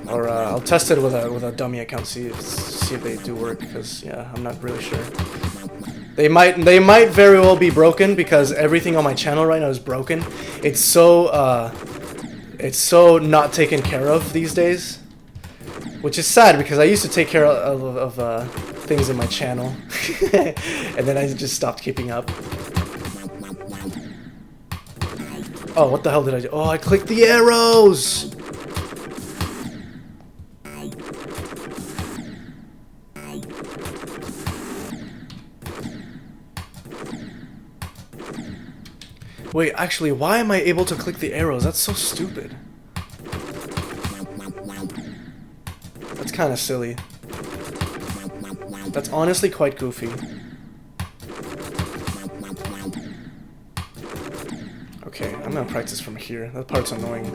Or I'll test it with a dummy account, see if they do work, because yeah, I'm not really sure. They might very well be broken because everything on my channel right now is broken. It's so not taken care of these days, which is sad because I used to take care of things in my channel, and then I just stopped keeping up. Oh, what the hell did I do? Oh, I clicked the arrows! Wait, actually, why am I able to click the arrows? That's so stupid. That's kind of silly. That's honestly quite goofy. Okay, I'm gonna practice from here. That part's annoying.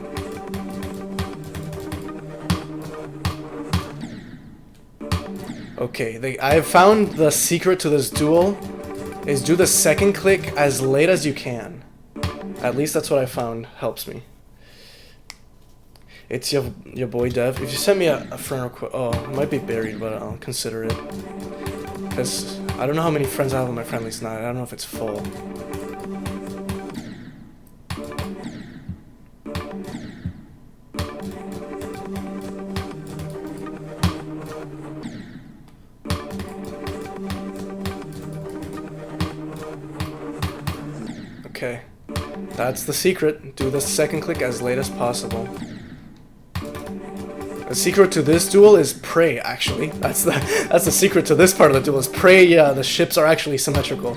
Okay, I have found the secret to this duel is do the second click as late as you can. At least that's what I found helps me. It's your boy Dev. If you send me a friend request, oh, it might be buried, but I'll consider it. Because I don't know how many friends I have on my friend list now. I don't know if it's full. Okay. That's the secret. Do the second click as late as possible. The secret to this duel is pray, actually. That's the secret to this part of the duel is pray, yeah, the ships are actually symmetrical.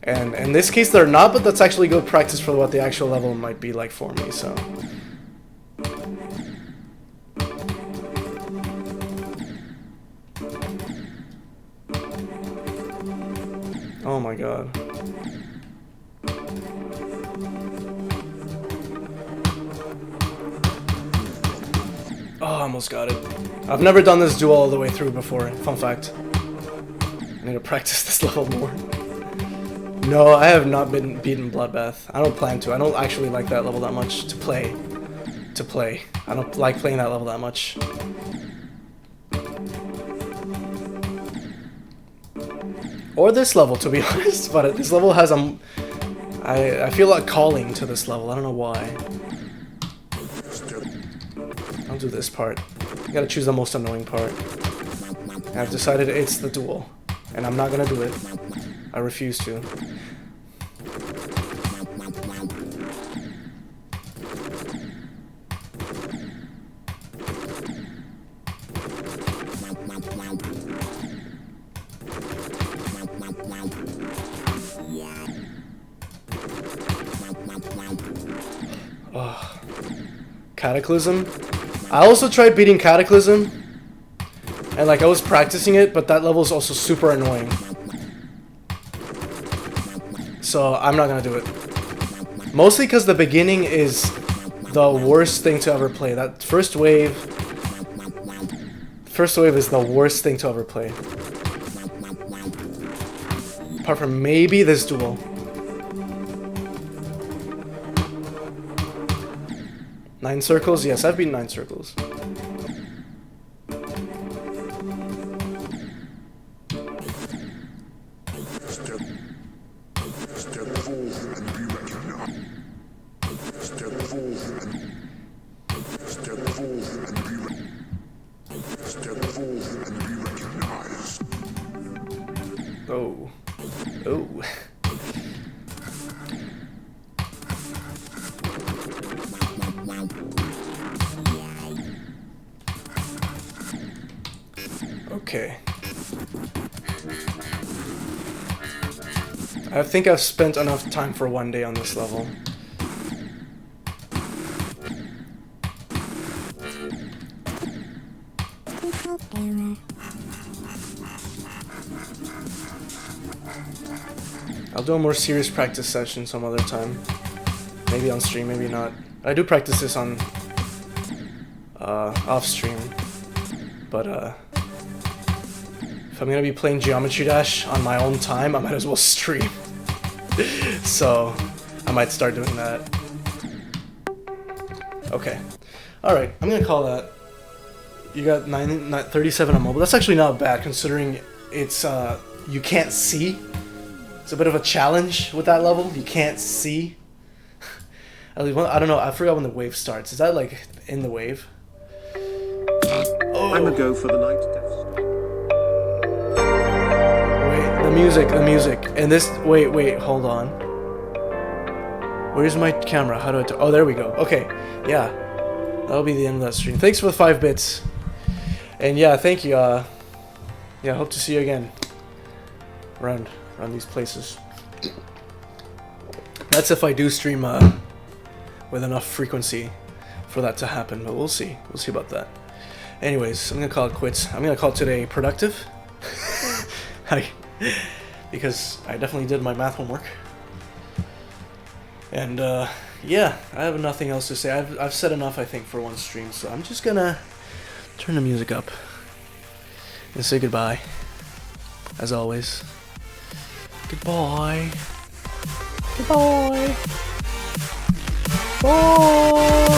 And in this case they're not, but that's actually good practice for what the actual level might be like for me, so. Oh my god. Oh, I almost got it. I've never done this duel all the way through before, fun fact. I need to practice this level more. No, I have not been beaten Bloodbath. I don't plan to. I don't actually like that level that much to play. I don't like playing that level that much. Or this level, to be honest, but this level has I feel like calling to this level. I don't know why. I'll do this part. I gotta choose the most annoying part. I've decided it's the duel, and I'm not gonna do it. I refuse to. Oh. Cataclysm? I also tried beating Cataclysm, and like I was practicing it, but that level is also super annoying. So I'm not gonna do it. Mostly because the beginning is the worst thing to ever play. That first wave is the worst thing to ever play. Apart from maybe this duel. Nine circles? Yes, I've beaten 9 circles. Oh. Oh. Okay. I think I've spent enough time for one day on this level. I'll do a more serious practice session some other time. Maybe on stream, maybe not. I do practice this on off stream, but if I'm gonna be playing Geometry Dash on my own time, I might as well stream. So I might start doing that. Okay. Alright, I'm gonna call that. You got 37 on mobile. That's actually not bad considering it's you can't see. It's a bit of a challenge with that level. You can't see. At least, I don't know. I forgot when the wave starts. Is that like in the wave? Oh. I'm a go for the night deaths. Wait, the music. And this. Wait. Hold on. Where's my camera? How do I? Oh, there we go. Okay. Yeah. That'll be the end of that stream. Thanks for the 5 bits. And yeah, thank you. Yeah, hope to see you again. Around these places. That's if I do stream with enough frequency for that to happen, but we'll see. We'll see about that. Anyways, I'm gonna call it quits. I'm gonna call today productive. Because I definitely did my math homework. And yeah, I have nothing else to say. I've said enough, I think, for one stream, so I'm just gonna turn the music up and say goodbye. As always. Goodbye. Goodbye. Bye.